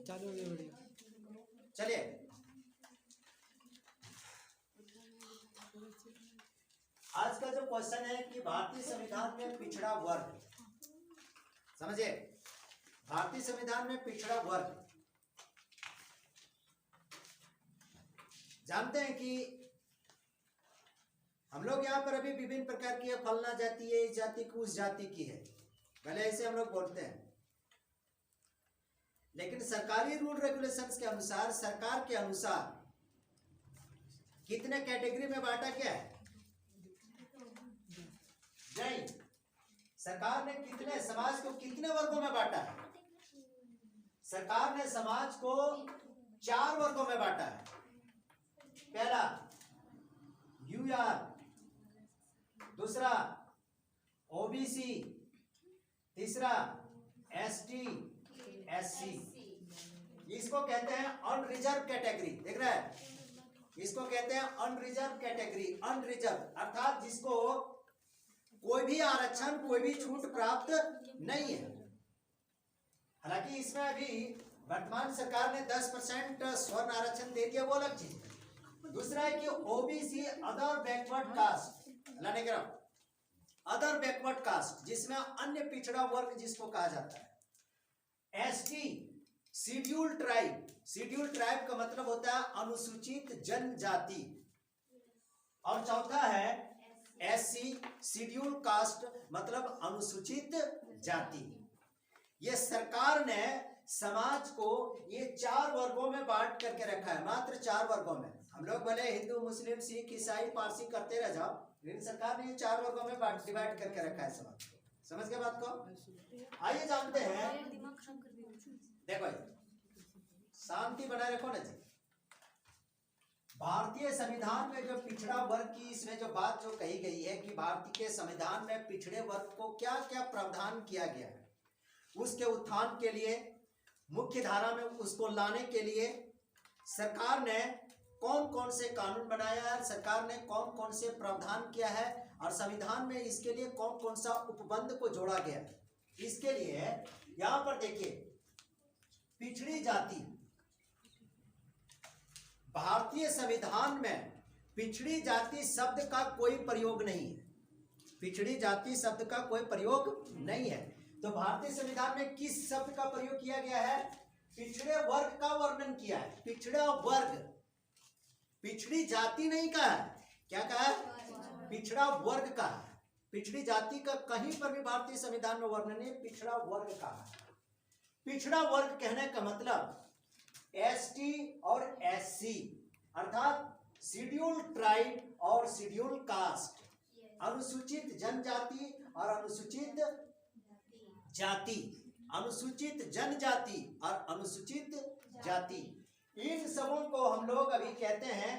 चालू हो गया वीडियो। चलिए आज का जो क्वेश्चन है कि भारतीय संविधान में पिछड़ा वर्ग, समझिए भारतीय संविधान में पिछड़ा वर्ग, जानते हैं कि हम लोग यहाँ पर अभी विभिन्न प्रकार की फलना जाति है, इस जाति की उस जाति की है, पहले ऐसे हम लोग बोलते हैं, लेकिन सरकारी रूल रेगुलेशंस के अनुसार, सरकार के अनुसार कितने कैटेगरी में बांटा गया है? नहीं, सरकार ने कितने समाज को कितने वर्गों में बांटा है? सरकार ने समाज को 4 वर्गों में बांटा है। पहला यूआर, दूसरा ओबीसी, तीसरा एसटी एससी। इसको कहते हैं अनरिजर्व कैटेगरी, देख रहे हैं, इसको कहते हैं अनरिजर्व कैटेगरी। अनरिजर्व अर्थात जिसको कोई भी आरक्षण, कोई भी छूट प्राप्त नहीं है। हालांकि इसमें अभी वर्तमान सरकार ने 10% स्वर्ण आरक्षण दे दिया, वो अलग चीज है। दूसरा है कि ओबीसी, अदर बैकवर्ड कास्ट, लाने के अदर बैकवर्ड कास्ट, जिसमें अन्य पिछड़ा वर्ग जिसको कहा जाता है। ST, schedule tribe, schedule tribe का मतलब होता है अनुसूचित जनजाति। और चौथा है एससी, शेड्यूल कास्ट, मतलब अनुसूचित जाति। ये सरकार ने समाज को ये 4 वर्गों में बांट करके रखा है, मात्र 4 वर्गों में। हम लोग भले हिंदू, मुस्लिम, सिख, ईसाई, पारसी करते रह जाओ, लेकिन सरकार ने ये 4 वर्गों में डिवाइड करके रखा है समाज को। समझ गए बात को? आइए जानते हैं, देखो शांति बनाए रखो ना जी। भारतीय संविधान में जो पिछड़ा वर्ग की इसमें जो बात जो कही गई है कि भारतीय संविधान में पिछड़े वर्ग को क्या क्या प्रावधान किया गया है, उसके उत्थान के लिए, मुख्य धारा में उसको लाने के लिए सरकार ने कौन कौन से कानून बनाया है, सरकार ने कौन कौन से प्रावधान किया है, और संविधान में इसके लिए कौन कौन सा उपबंध को जोड़ा गया है। इसके लिए यहां पर देखिए, पिछड़ी जाति, भारतीय संविधान में पिछड़ी जाति शब्द का कोई प्रयोग नहीं है। पिछड़ी जाति शब्द का कोई प्रयोग नहीं है। तो भारतीय संविधान में किस शब्द का प्रयोग किया गया है? पिछड़े वर्ग का वर्णन किया है। पिछड़ा वर्ग, पिछड़ी जाति नहीं कहा है, क्या कहा है? पिछड़ा वर्ग का है। पिछड़ी जाति का कहीं पर भी भारतीय संविधान में वर्णन नहीं, पिछड़ा वर्ग का है। पिछड़ा वर्ग कहने का मतलब एसटी और एससी, अर्थात शेड्यूल ट्राइब और शेड्यूल कास्ट, अनुसूचित जनजाति और अनुसूचित जाति, अनुसूचित जनजाति और अनुसूचित जाति, इन सबों को हम लोग अभी कहते हैं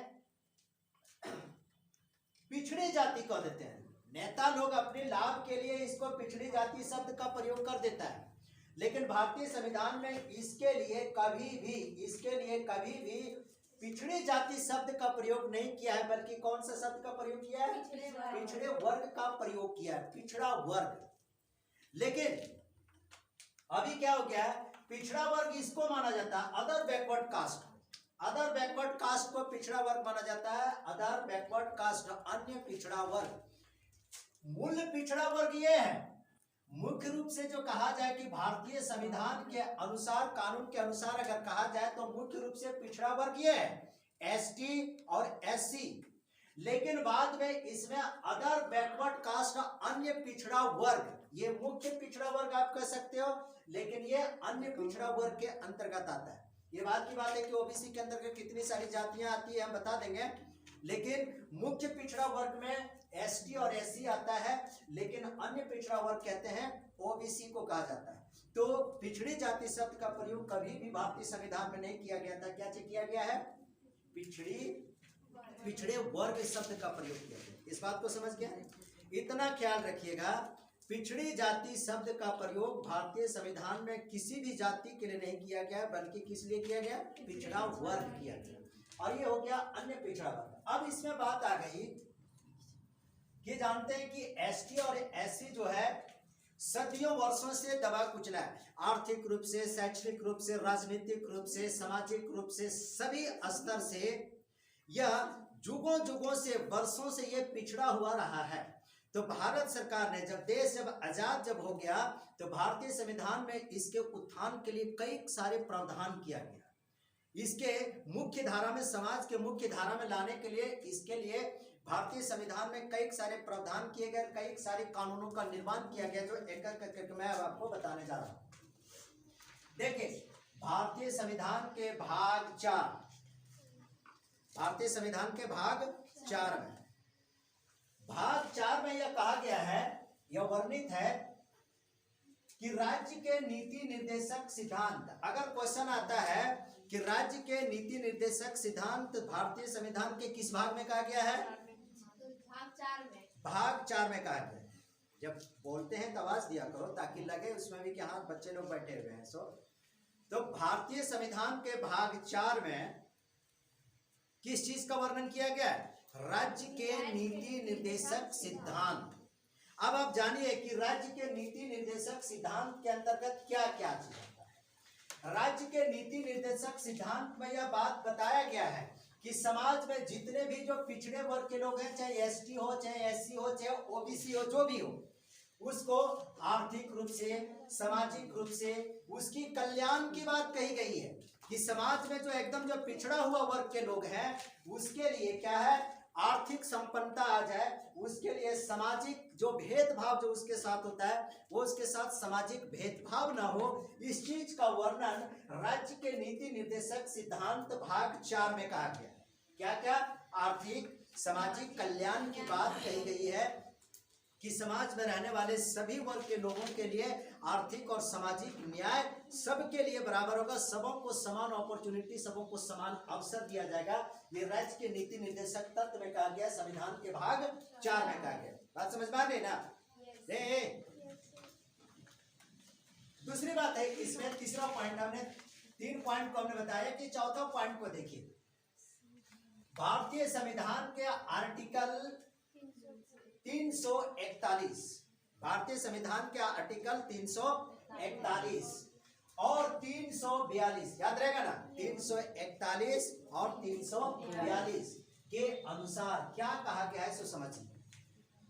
पिछड़ी जाति कह देते हैं। नेता लोग अपने लाभ के लिए इसको पिछड़ी जाति शब्द का प्रयोग कर देता है, लेकिन भारतीय संविधान में इसके लिए कभी भी पिछड़े जाति शब्द का प्रयोग नहीं किया है, बल्कि कौन सा शब्द का प्रयोग किया है? पिछड़े वर्ग का प्रयोग किया है, पिछड़ा वर्ग। लेकिन अभी क्या हो गया है, पिछड़ा वर्ग इसको माना जाता है other backward caste, other backward caste को पिछड़ा वर्ग माना जाता है। अदर बैकवर्ड कास्ट, अन्य पिछड़ा वर्ग। मूल पिछड़ा वर्ग ये है, मुख्य रूप से जो कहा जाए कि भारतीय संविधान के अनुसार, कानून के अनुसार अगर कहा जाए तो मुख्य रूप से पिछड़ा वर्ग ये है, एसटी और एससी। लेकिन बाद में इसमें अदर बैकवर्ड कास्ट, अन्य पिछड़ा वर्ग, ये मुख्य पिछड़ा वर्ग आप कह सकते हो, लेकिन ये अन्य पिछड़ा वर्ग के अंतर्गत आता है। ये बात की बात है कि ओबीसी के अंतर्गत कितनी सारी जातियां आती है हम बता देंगे, लेकिन मुख्य पिछड़ा वर्ग में एसटी और एससी आता है, लेकिन अन्य पिछड़ा वर्ग कहते हैं ओबीसी को कहा जाता है। तो पिछड़ी जाति शब्द का प्रयोग कभी भी भारतीय संविधान में नहीं किया गया था। क्या किया गया है? पिछड़े वर्ग शब्द का प्रयोग किया गया। इस बात को समझ गया? इतना ख्याल रखिएगा, पिछड़ी जाति शब्द का प्रयोग भारतीय संविधान में किसी भी जाति के लिए नहीं किया गया, बल्कि किस लिए किया गया? पिछड़ा वर्ग किया गया। और ये हो गया अन्य पिछड़ा वर्ग। अब इसमें बात आ गई कि जानते हैं कि एसटी और एससी जो है सदियों वर्षों से दबा कुचला है, आर्थिक रूप से, शैक्षणिक रूप से, राजनीतिक रूप से, सामाजिक रूप से, सभी स्तर से यह जुगों जुगों से, वर्षों से यह पिछड़ा हुआ रहा है। तो भारत सरकार ने जब देश जब आजाद हो गया तो भारतीय संविधान में इसके उत्थान के लिए कई सारे प्रावधान किया गया। इसके मुख्य धारा में, समाज के मुख्य धारा में लाने के लिए, इसके लिए भारतीय संविधान में कई सारे प्रावधान किए गए, कई सारे कानूनों का निर्माण किया गया, जो एक एक करके मैं अब आपको बताने जा रहा हूं। देखिए, भारतीय संविधान के भाग 4, भारतीय संविधान के भाग 4 में, भाग 4 में यह कहा गया है, यह वर्णित है कि राज्य के नीति निर्देशक सिद्धांत। अगर क्वेश्चन आता है कि राज्य के नीति निर्देशक सिद्धांत भारतीय संविधान के किस भाग में कहा गया है? भाग 4 में कहा गया है। जब बोलते हैं तो आवाज दिया करो ताकि लगे उसमें भी कि हाँ बच्चे लोग बैठे हुए हैं। तो भारतीय संविधान के भाग 4 में किस चीज का वर्णन किया गया है? राज्य के नीति निर्देशक सिद्धांत। अब आप जानिए कि राज्य के नीति निर्देशक सिद्धांत के अंतर्गत क्या क्या चीज होता है। राज्य के नीति निर्देशक सिद्धांत में यह बात बताया गया है कि समाज में जितने भी जो पिछड़े वर्ग के लोग हैं, चाहे एसटी हो, चाहे एससी हो, चाहे ओबीसी हो, जो भी हो, उसको आर्थिक रूप से, सामाजिक रूप से उसकी कल्याण की बात कही गई है कि समाज में जो एकदम जो पिछड़ा हुआ वर्ग के लोग हैं उसके लिए क्या है, आर्थिक संपन्नता आ जाए, उसके लिए सामाजिक जो भेदभाव जो उसके साथ होता है वो उसके साथ सामाजिक भेदभाव ना हो, इस चीज का वर्णन राज्य के नीति निर्देशक सिद्धांत भाग 4 में कहा गया है। क्या क्या? आर्थिक सामाजिक कल्याण की बात कही गई है कि समाज में रहने वाले सभी वर्ग के लोगों के लिए आर्थिक और सामाजिक न्याय सबके लिए बराबर होगा, सबों को समान अपॉर्चुनिटी, सबों को समान अवसर दिया जाएगा। ये राज्य के नीति निर्देशक तत्व में कहा गया, संविधान के भाग 4 में कहा गया। बात समझ में आ गई ना? दूसरी बात है, इसमें तीसरा पॉइंट, हमने 3 पॉइंट को हमने बताया कि चौथा पॉइंट को देखिए। भारतीय संविधान के आर्टिकल 341, भारतीय संविधान के आर्टिकल 341 और 342, याद रहेगा ना, 341 और 342 के अनुसार क्या कहा गया है सो समझिए।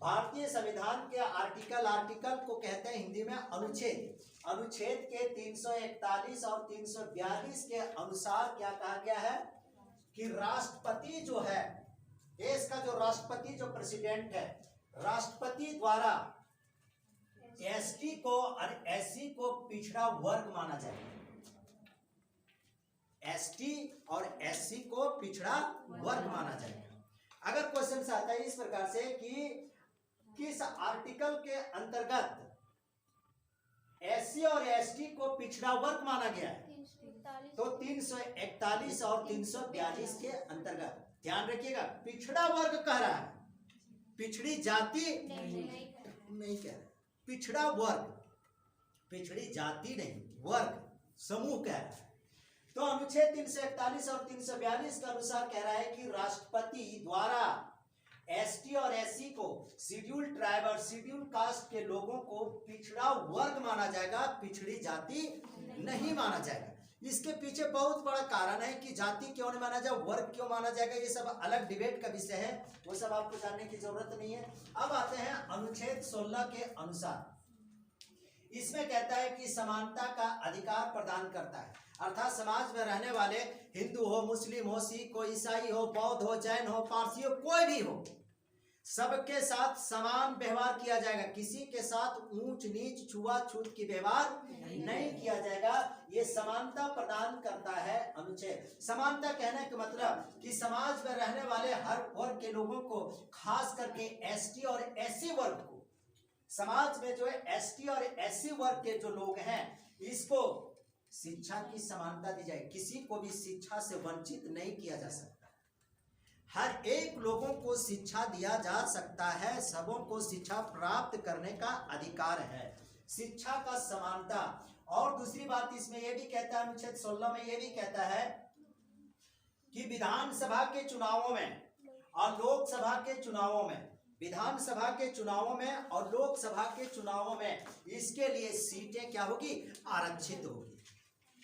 भारतीय संविधान के आर्टिकल को कहते हैं हिंदी में अनुच्छेद। अनुच्छेद के 341 और 342 के अनुसार क्या कहा गया है कि राष्ट्रपति जो है, देश का जो राष्ट्रपति, जो प्रेसिडेंट है, राष्ट्रपति द्वारा एसटी को और एससी को पिछड़ा वर्ग माना जाएगा। एसटी और एससी को पिछड़ा वर्ग माना जाएगा। अगर क्वेश्चन आता है इस प्रकार से कि किस आर्टिकल के अंतर्गत एससी और एसटी को पिछड़ा वर्ग माना गया है, तो 341 और 342 के अंतर्गत। ध्यान रखिएगा, पिछड़ा वर्ग कह रहा है, पिछड़ी जाति नहीं कह रहा, पिछड़ा वर्ग, पिछड़ी जाति नहीं, वर्ग समूह कह रहा है। तो अनुच्छेद 341 और 342 के अनुसार कह रहा है कि राष्ट्रपति द्वारा एसटी और एससी को, शेड्यूल ट्राइब और शेड्यूल कास्ट के लोगों को पिछड़ा वर्ग माना जाएगा, पिछड़ी जाति नहीं माना जाएगा। इसके पीछे बहुत बड़ा कारण है कि जाति क्यों नहीं माना जाए, वर्ग क्यों माना जाएगा, ये सब अलग डिबेट का विषय है, वो सब आपको जानने की जरूरत नहीं है। अब आते हैं अनुच्छेद 16 के अनुसार। इसमें कहता है कि समानता का अधिकार प्रदान करता है, अर्थात समाज में रहने वाले हिंदू हो, मुस्लिम हो, सिख हो, ईसाई हो, बौद्ध हो, जैन हो, पारसी हो, कोई भी हो, सबके साथ समान व्यवहार किया जाएगा। किसी के साथ ऊंच नीच छुआछूत की व्यवहार नहीं किया जाएगा। ये समानता प्रदान करता है अनुच्छेद। समानता कहने का मतलब कि समाज में रहने वाले हर वर्ग के लोगों को, खास करके एसटी और एससी वर्ग को, समाज में जो है एसटी और एससी वर्ग के जो लोग हैं, इसको शिक्षा की समानता दी जाए। किसी को भी शिक्षा से वंचित नहीं किया जा सकता, हर एक लोगों को शिक्षा दिया जा सकता है, सबों को शिक्षा प्राप्त करने का अधिकार है, शिक्षा का समानता। और दूसरी बात इसमें यह भी कहता है, अनुच्छेद 16 में यह भी कहता है कि विधानसभा के चुनावों में और लोकसभा के चुनावों में विधानसभा के चुनावों में और लोकसभा के चुनावों में इसके लिए सीटें क्या होगी, आरक्षित होगी।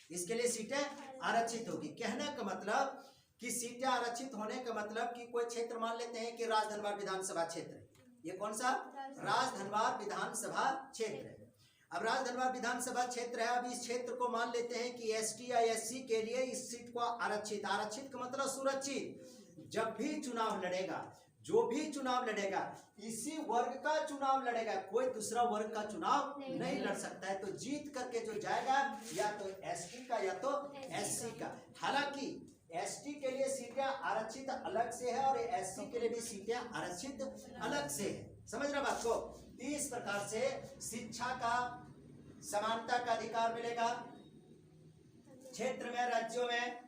इसके लिए सीटें आरक्षित होगी। कहने का मतलब कि सीटें आरक्षित होने का मतलब कि कोई क्षेत्र मान लेते हैं कि राजधनवार विधानसभा क्षेत्र है, ये कौन सा, राजधनवार विधानसभा क्षेत्र है। अब राजधनवार विधानसभा क्षेत्र है, अब इस क्षेत्र को मान लेते हैं कि एसटी या एससी के लिए इस सीट को आरक्षित, आरक्षित का मतलब सुरक्षित। जब भी चुनाव लड़ेगा, जो भी चुनाव लड़ेगा इसी वर्ग का चुनाव लड़ेगा, कोई दूसरा वर्ग का चुनाव नहीं लड़ सकता है। तो जीत करके जो जाएगा या तो एसटी का या तो एससी का। हालांकि एसटी के लिए सीटें आरक्षित अलग से है और एससी के लिए भी सीटें आरक्षित अलग से है। समझ रहे बात को। इस प्रकार से शिक्षा का समानता का अधिकार मिलेगा क्षेत्र में, राज्यों में,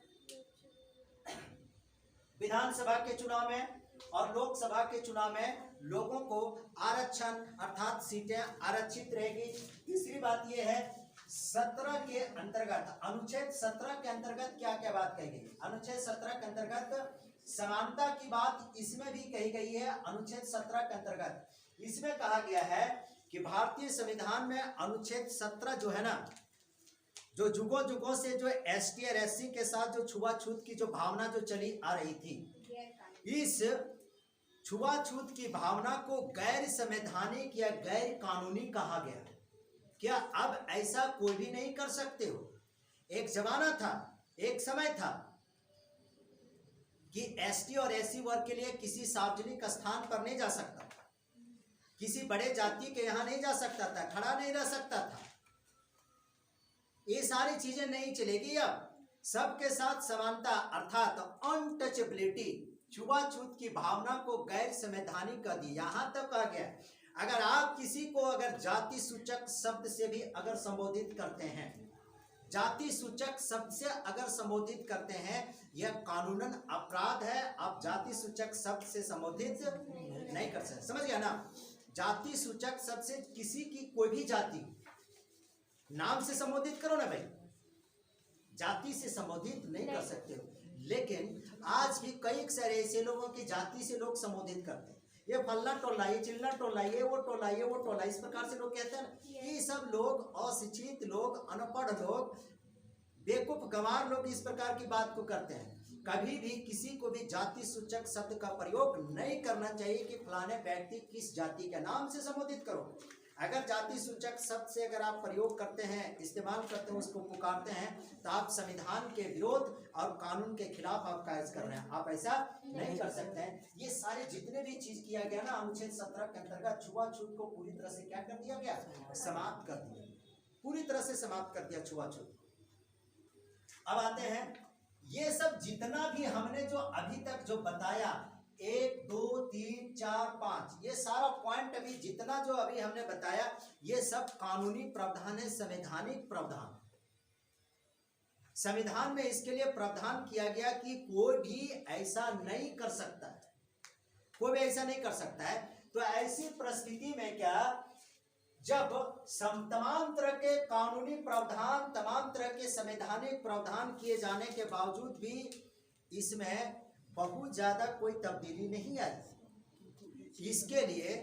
विधानसभा के चुनाव में और लोकसभा के चुनाव में लोगों को आरक्षण अर्थात सीटें आरक्षित रहेगी। तीसरी बात यह है 17 के अंतर्गत, अनुच्छेद 17 के अंतर्गत क्या क्या बात कही गई। अनुच्छेद 17 के अंतर्गत समानता की बात इसमें भी कही गई है। अनुच्छेद 17 के अंतर्गत इसमें कहा गया है कि भारतीय संविधान में अनुच्छेद 17 जो है ना, जो जुगों जुगों से जो एसटी और एससी के साथ जो छुआछूत की जो भावना जो चली आ रही थी, इस छुआछूत की भावना को गैर संवैधानिक या गैर कानूनी कहा गया। क्या अब ऐसा कोई भी नहीं कर सकते हो। एक जमाना था, एक समय था कि एसटी और एससी वर्ग के लिए किसी सार्वजनिक स्थान पर नहीं जा सकता था, किसी बड़े जाति के यहां नहीं जा सकता था, खड़ा नहीं रह सकता था। ये सारी चीजें नहीं चलेगी। अब सबके साथ समानता अर्थात अनटचेबिलिटी, छुआछूत की भावना को गैर संवैधानिक कर दी। यहां तक आ गया अगर आप किसी को अगर जाति सूचक शब्द से भी अगर संबोधित करते हैं, जाति सूचक शब्द से अगर संबोधित करते हैं, यह कानूनन अपराध है। आप जाति सूचक शब्द से संबोधित नहीं कर सकते। समझ गया ना। जाति सूचक शब्द से किसी की कोई भी जाति नाम से संबोधित करो ना भाई, जाति से संबोधित नहीं कर सकते हो। लेकिन आज भी कई सारे ऐसे लोगों की जाति से लोग संबोधित करते हैं, ये फल्ला टोला, ये चिल्ला टोला, ये वो टोला, ये वो टोला, इस प्रकार से लोग कहते हैं। ये सब लोग अशिक्षित लोग, अनपढ़ लोग, बेवकूफ गंवार लोग इस प्रकार की बात को करते हैं। कभी भी किसी को भी जाति सूचक शब्द का प्रयोग नहीं करना चाहिए कि फलाने व्यक्ति किस जाति के नाम से संबोधित करो। अगर जाति सूचक शब्द से अगर आप प्रयोग करते हैं, इस्तेमाल करते हैं, उसको पुकारते हैं, तो आप संविधान के विरोध और कानून के खिलाफ आप कार्य कर रहे हैं। आप ऐसा नहीं कर सकते हैं। ये सारे जितने भी चीज किया गया ना अनुच्छेद 17 के अंतर्गत, छुआछूत को पूरी तरह से क्या कर दिया गया, समाप्त कर दिया, पूरी तरह से समाप्त कर दिया छुआछूत। अब आते हैं ये सब जितना भी हमने जो अभी तक जो बताया 1 2 3 4 5, ये सारा पॉइंट अभी जितना जो अभी हमने बताया ये सब कानूनी प्रावधान है, संवैधानिक प्रावधान। संविधान में इसके लिए प्रावधान किया गया कि कोई भी ऐसा नहीं कर सकता है, कोई भी ऐसा नहीं कर सकता है। तो ऐसी परिस्थिति में क्या, जब तमाम तरह के कानूनी प्रावधान, तमाम तरह के संवैधानिक प्रावधान किए जाने के बावजूद भी इसमें बहुत ज्यादा कोई तब्दीली नहीं आई, इसके लिए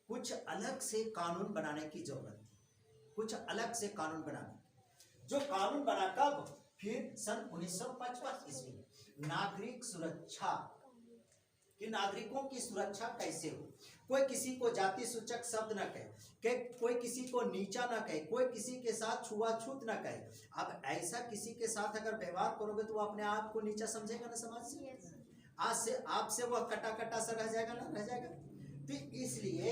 कुछ अलग से कानून बनाने की जरूरत थी, कुछ अलग से कानून बनाना। जो कानून बना कब, फिर सन 1955 ईस्वी में नागरिक सुरक्षा, कि नागरिकों की सुरक्षा कैसे हो, कोई किसी को जाति सूचक शब्द न कहे, कोई किसी को नीचा न कहे, कोई किसी के साथ छुआछूत न कहे। अब ऐसा किसी के साथ अगर व्यवहार करोगे तो वो अपने आप को नीचा समझेगा ना समाज से, आज से आपसे वह कटा कटा सा रह जाएगा ना, रह जाएगा। तो इसलिए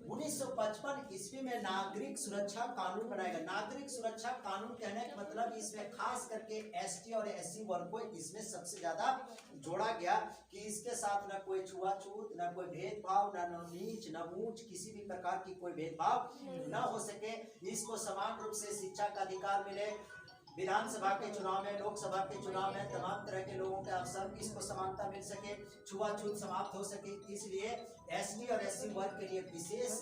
1955 ईस्वी में नागरिक सुरक्षा कानून बनाएगा। नागरिक सुरक्षा कानून कहने का मतलब इसमें खास करके एसटी और एससी वर्ग को इसमें सबसे ज्यादा जोड़ा गया कि इसके साथ न कोई छुआछूत, न कोई भेदभाव, न नीच न ऊंच, किसी भी प्रकार की कोई भेदभाव न हो सके। इसको समान रूप से शिक्षा का अधिकार मिले, विधानसभा के चुनाव में, लोकसभा के चुनाव में तमाम तरह के लोगों के अवसर, इसको समानता मिल सके, छुआछूत समाप्त हो सके। इसलिए एसटी और एससी वर्ग के लिए विशेष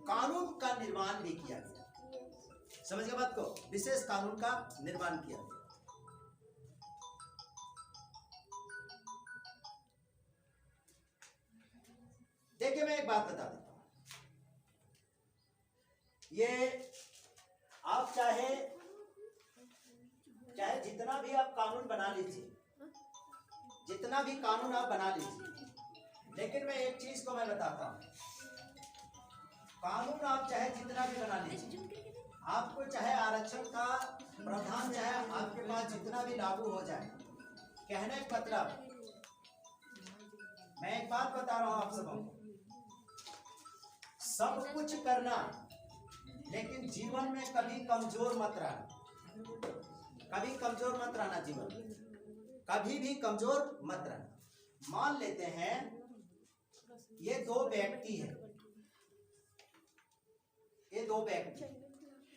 कानून का निर्माण भी किया गया। समझ गए बात को, विशेष कानून का निर्माण किया गया। देखिए मैं एक बात बता देता हूं, ये आप चाहे जितना भी आप कानून बना लीजिए, जितना भी कानून आप बना लीजिए, लेकिन मैं एक चीज को मैं बताता हूं, कानून आप चाहे जितना भी बना लीजिए, आपको चाहे आरक्षण का प्रावधान चाहे आपके पास जितना भी लागू हो जाए, कहने का मतलब मैं एक बात बता रहा हूं आप सबको, सब कुछ करना लेकिन जीवन में कभी कमजोर मत रहना, कभी कमजोर मत रहना, जीवन में कभी भी कमजोर मत रहना। मान लेते हैं ये दो व्यक्ति है, ये दो व्यक्ति,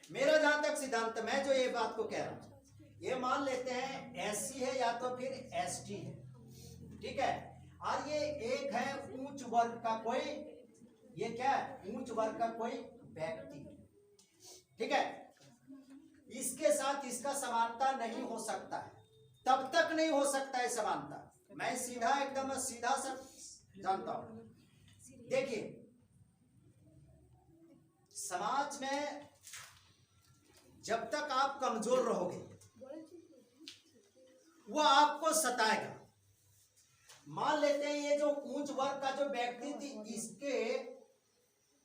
मेरा जहां तक सिद्धांत, मैं जो ये बात को कह रहा हूं, ये मान लेते हैं एससी है या तो फिर एसटी है, ठीक है, और ये एक है उच्च वर्ग का कोई, ये क्या है उच्च वर्ग का कोई व्यक्ति, ठीक है, इसके साथ इसका समानता नहीं हो सकता है, तब तक नहीं हो सकता है समानता। मैं सीधा एकदम सीधा सा जानता हूं, देखिए समाज में जब तक आप कमजोर रहोगे वो आपको सताएगा। मान लेते हैं ये जो उच्च वर्ग का जो व्यक्ति थी,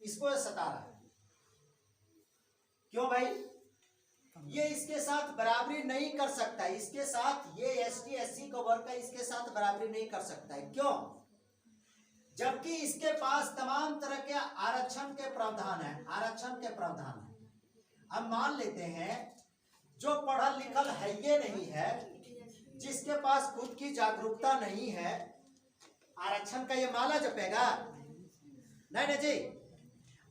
इसको सता रहा है, क्यों भाई, ये इसके साथ बराबरी नहीं कर सकता है, इसके साथ ये एसटी एससी का वर्ग का इसके साथ बराबरी नहीं कर सकता है, क्यों, जबकि इसके पास तमाम तरह के आरक्षण के प्रावधान है, आरक्षण के प्रावधान है। अब मान लेते हैं जो पढ़ा लिखल है ये नहीं है, जिसके पास खुद की जागरूकता नहीं है, आरक्षण का ये माला जपेगा? नहीं जी,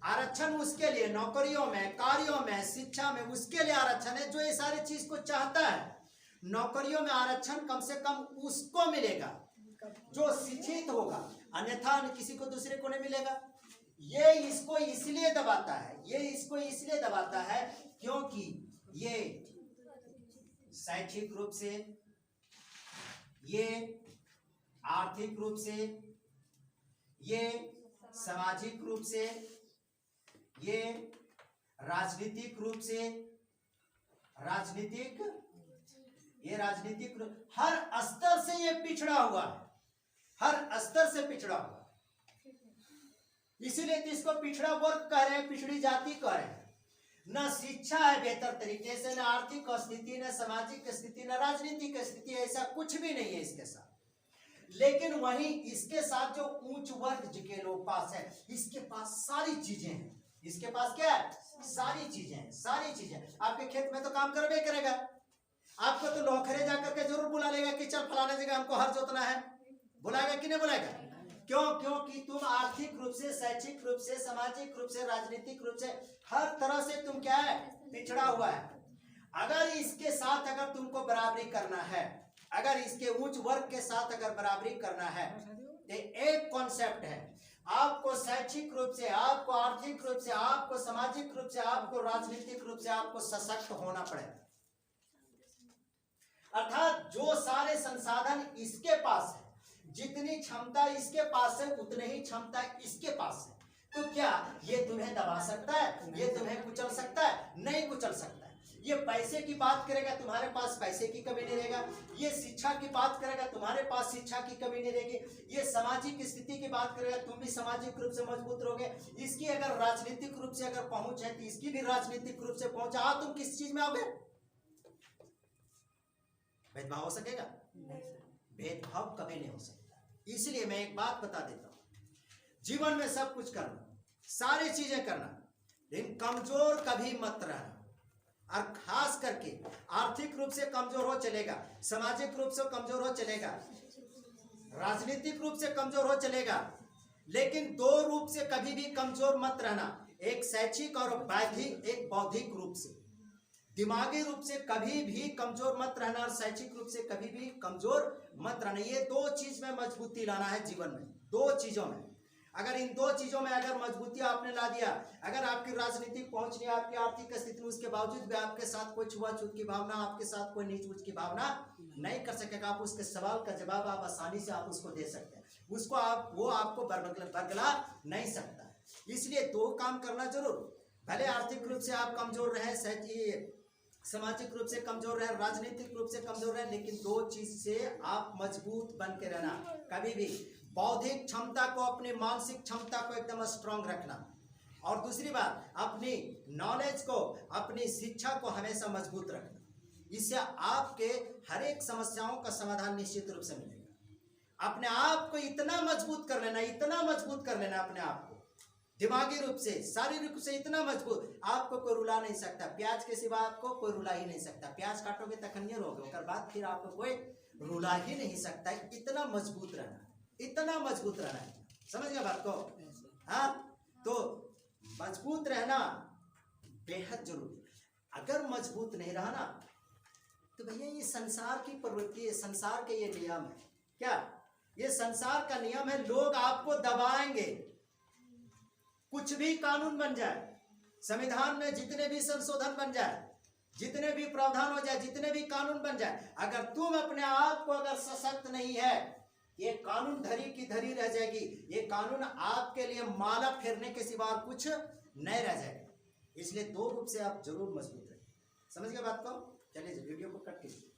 आरक्षण उसके लिए नौकरियों में, कार्यों में, शिक्षा में, उसके लिए आरक्षण है जो ये सारी चीज को चाहता है। नौकरियों में आरक्षण कम से कम उसको मिलेगा जो शिक्षित होगा, अन्यथा किसी को दूसरे को नहीं मिलेगा। ये इसको इसलिए दबाता है, ये इसको इसलिए दबाता है क्योंकि ये शैक्षिक रूप से, ये आर्थिक रूप से, ये सामाजिक रूप से, ये राजनीतिक रूप से, ये राजनीतिक रूप, हर स्तर से ये पिछड़ा हुआ है, हर स्तर से पिछड़ा हुआ, इसीलिए तो इसको पिछड़ा वर्ग कह रहे हैं, पिछड़ी जाति कह रहे हैं। न शिक्षा है बेहतर तरीके से, न आर्थिक स्थिति, न सामाजिक स्थिति, न राजनीतिक स्थिति, ऐसा कुछ भी नहीं है इसके साथ। लेकिन वहीं इसके साथ जो उच्च वर्ग के लोग पास है, इसके पास सारी चीजें हैं, इसके पास क्या है, सारी चीजें हैं, सारी चीजें। आपके खेत में तो काम करबे करेगा, आपको तो नौकरे जाकर के जरूर बुला लेगा कि चल फलाने जगह हमको हर जोतना है, बुलाएगा कि नहीं बुलाएगा? क्यों? क्योंकि तुम आर्थिक रूप से, शैक्षिक रूप से, सामाजिक रूप से, राजनीतिक रूप से, हर तरह से तुम क्या है, पिछड़ा हुआ है। अगर इसके साथ अगर तुमको बराबरी करना है, अगर इसके उच्च वर्ग के साथ अगर बराबरी करना है, तो एक कॉन्सेप्ट है, आपको शैक्षिक रूप से, आपको आर्थिक रूप से, आपको सामाजिक रूप से, आपको राजनीतिक रूप से आपको सशक्त होना पड़ेगा। अर्थात जो सारे संसाधन इसके पास है, जितनी क्षमता इसके पास है, उतनी ही क्षमता इसके पास है, तो क्या ये तुम्हें दबा सकता है? ये तुम्हें कुचल सकता है? नहीं कुचल सकता है। ये पैसे की बात करेगा, तुम्हारे पास पैसे की कमी नहीं रहेगा। ये शिक्षा की बात करेगा, तुम्हारे पास शिक्षा की कमी नहीं रहेगी। ये सामाजिक स्थिति की बात करेगा, तुम भी सामाजिक रूप से मजबूत रहोगे। इसकी अगर राजनीतिक रूप से अगर पहुंच है, तो इसकी भी राजनीतिक रूप से पहुंच। तुम किस चीज में आओगे? भेदभाव हो सकेगा? भेदभाव कभी नहीं हो सकता। इसलिए मैं एक बात बता देता हूं, जीवन में सब कुछ करना, सारी चीजें करना, लेकिन कमजोर कभी मत रहना। और खास करके आर्थिक रूप से कमजोर हो चलेगा, सामाजिक रूप से कमजोर हो चलेगा, राजनीतिक रूप से कमजोर हो चलेगा, लेकिन दो रूप से कभी भी कमजोर मत रहना, एक शैक्षिक और एक बौद्धिक रूप से। दिमागी रूप से कभी भी कमजोर मत रहना और शैक्षिक रूप से कभी भी कमजोर मत रहना। ये दो चीज में मजबूती लाना है जीवन में, दो चीजों में। अगर इन दो चीजों में अगर मजबूती आपने ला दिया, अगर आपकी राजनीतिक पहुंच नहीं, आपकी आर्थिक स्थिति, उसके बावजूद भी आपके साथ कोई छुआछूत की भावना, आपके साथ कोई नीच ऊंच की भावना नहीं कर सकेगा, आप उसके सवाल का जवाब आप आसानी से आप उसको दे सकते हैं, उसको आप वो आपको बरगला नहीं सकता। इसलिए दो काम करना जरूर, भले आर्थिक रूप से आप कमजोर रहे, सामाजिक रूप से कमजोर रहे, राजनीतिक रूप से कमजोर रहे, लेकिन दो चीज से आप मजबूत बन के रहना। कभी भी बौद्धिक क्षमता को, अपनी मानसिक क्षमता को एकदम स्ट्रांग रखना, और दूसरी बात अपनी नॉलेज को, अपनी शिक्षा को हमेशा मजबूत रखना। इससे आपके हर एक समस्याओं का समाधान निश्चित रूप से मिलेगा। अपने आप को इतना मजबूत कर लेना, इतना मजबूत कर लेना अपने आप को, दिमागी रूप से, शारीरिक रूप से इतना मजबूत, आपको कोई रुला नहीं सकता। प्याज के सिवा आपको कोई रुला ही नहीं सकता। प्याज काटोगे तखनिए रहोगे, उसके बाद फिर आपको कोई रुला ही नहीं सकता। इतना मजबूत रहना, इतना मजबूत रहना है। समझ गए बात को? हाँ, तो मजबूत रहना बेहद जरूरी। अगर मजबूत नहीं रहा ना तो भैया ये संसार की प्रवृत्ति है, संसार के ये नियम है। क्या ये संसार का नियम है? लोग आपको दबाएंगे, कुछ भी कानून बन जाए, संविधान में जितने भी संशोधन बन जाए, जितने भी प्रावधान हो जाए, जितने भी कानून बन जाए, अगर तुम अपने आप को अगर सशक्त नहीं है, ये कानून धरी की धरी रह जाएगी। ये कानून आपके लिए माला फेरने के सिवा कुछ नहीं रह जाएगा। इसलिए दो रूप से आप जरूर मजबूत रहिए। समझ गए बात को? चलिए वीडियो को कट कीजिए।